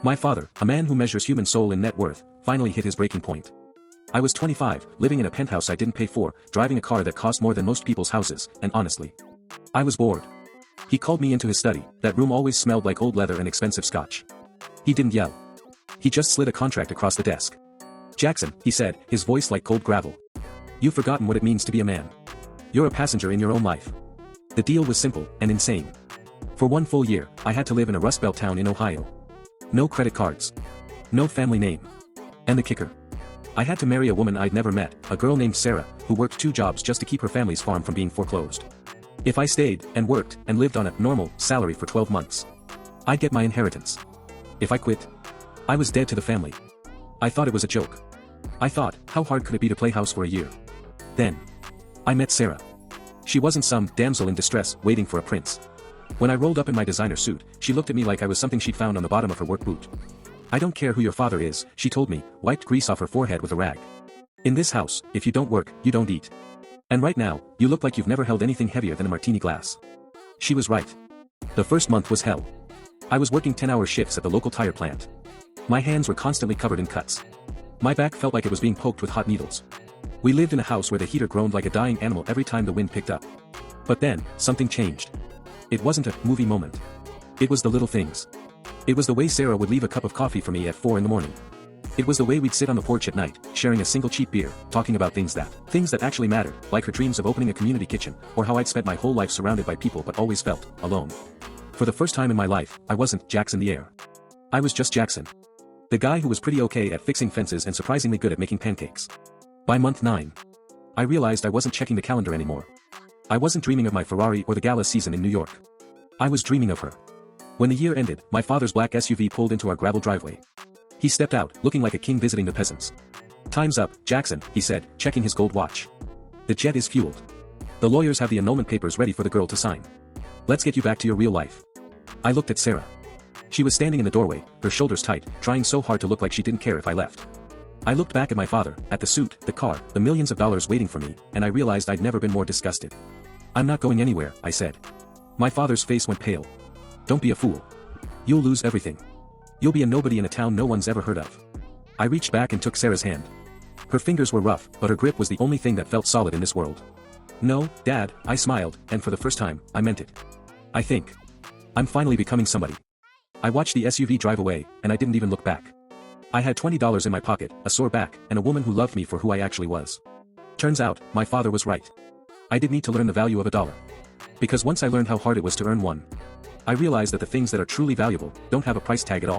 My father, a man who measures human soul in net worth, finally hit his breaking point. I was 25, living in a penthouse I didn't pay for, driving a car that cost more than most people's houses, and honestly, I was bored. He called me into his study. That room always smelled like old leather and expensive scotch. He didn't yell. He just slid a contract across the desk. "Jackson," he said, his voice like cold gravel. "You've forgotten what it means to be a man. You're a passenger in your own life." The deal was simple and insane. For 1 full year, I had to live in a Rust Belt town in Ohio. No credit cards. No family name. And the kicker. I had to marry a woman I'd never met, a girl named Sarah, who worked 2 jobs just to keep her family's farm from being foreclosed. If I stayed, and worked, and lived on a normal salary for 12 months, I'd get my inheritance. If I quit, I was dead to the family. I thought it was a joke. I thought, how hard could it be to play house for a year? Then, I met Sarah. She wasn't some damsel in distress waiting for a prince. When I rolled up in my designer suit, she looked at me like I was something she'd found on the bottom of her work boot. "I don't care who your father is," she told me, wiped grease off her forehead with a rag. "In this house, if you don't work, you don't eat. And right now, you look like you've never held anything heavier than a martini glass." She was right. The first month was hell. I was working 10-hour shifts at the local tire plant. My hands were constantly covered in cuts. My back felt like it was being poked with hot needles. We lived in a house where the heater groaned like a dying animal every time the wind picked up. But then, something changed. It wasn't a movie moment. It was the little things. It was the way Sarah would leave a cup of coffee for me at 4 in the morning. It was the way we'd sit on the porch at night, sharing a single cheap beer, talking about things that actually mattered, like her dreams of opening a community kitchen, or how I'd spent my whole life surrounded by people but always felt alone. For the first time in my life, I wasn't Jackson the heir. I was just Jackson. The guy who was pretty okay at fixing fences and surprisingly good at making pancakes. By month 9, I realized I wasn't checking the calendar anymore. I wasn't dreaming of my Ferrari or the gala season in New York. I was dreaming of her. When the year ended, my father's black SUV pulled into our gravel driveway. He stepped out, looking like a king visiting the peasants. "Time's up, Jackson," he said, checking his gold watch. "The jet is fueled. The lawyers have the annulment papers ready for the girl to sign. Let's get you back to your real life." I looked at Sarah. She was standing in the doorway, her shoulders tight, trying so hard to look like she didn't care if I left. I looked back at my father, at the suit, the car, the millions of dollars waiting for me, and I realized I'd never been more disgusted. "I'm not going anywhere," I said. My father's face went pale. "Don't be a fool. You'll lose everything. You'll be a nobody in a town no one's ever heard of." I reached back and took Sarah's hand. Her fingers were rough, but her grip was the only thing that felt solid in this world. "No, Dad," I smiled, and for the first time, I meant it. "I think I'm finally becoming somebody." I watched the SUV drive away, and I didn't even look back. I had $20 in my pocket, a sore back, and a woman who loved me for who I actually was. Turns out, my father was right. I didn't need to learn the value of a dollar. Because once I learned how hard it was to earn one, I realized that the things that are truly valuable don't have a price tag at all.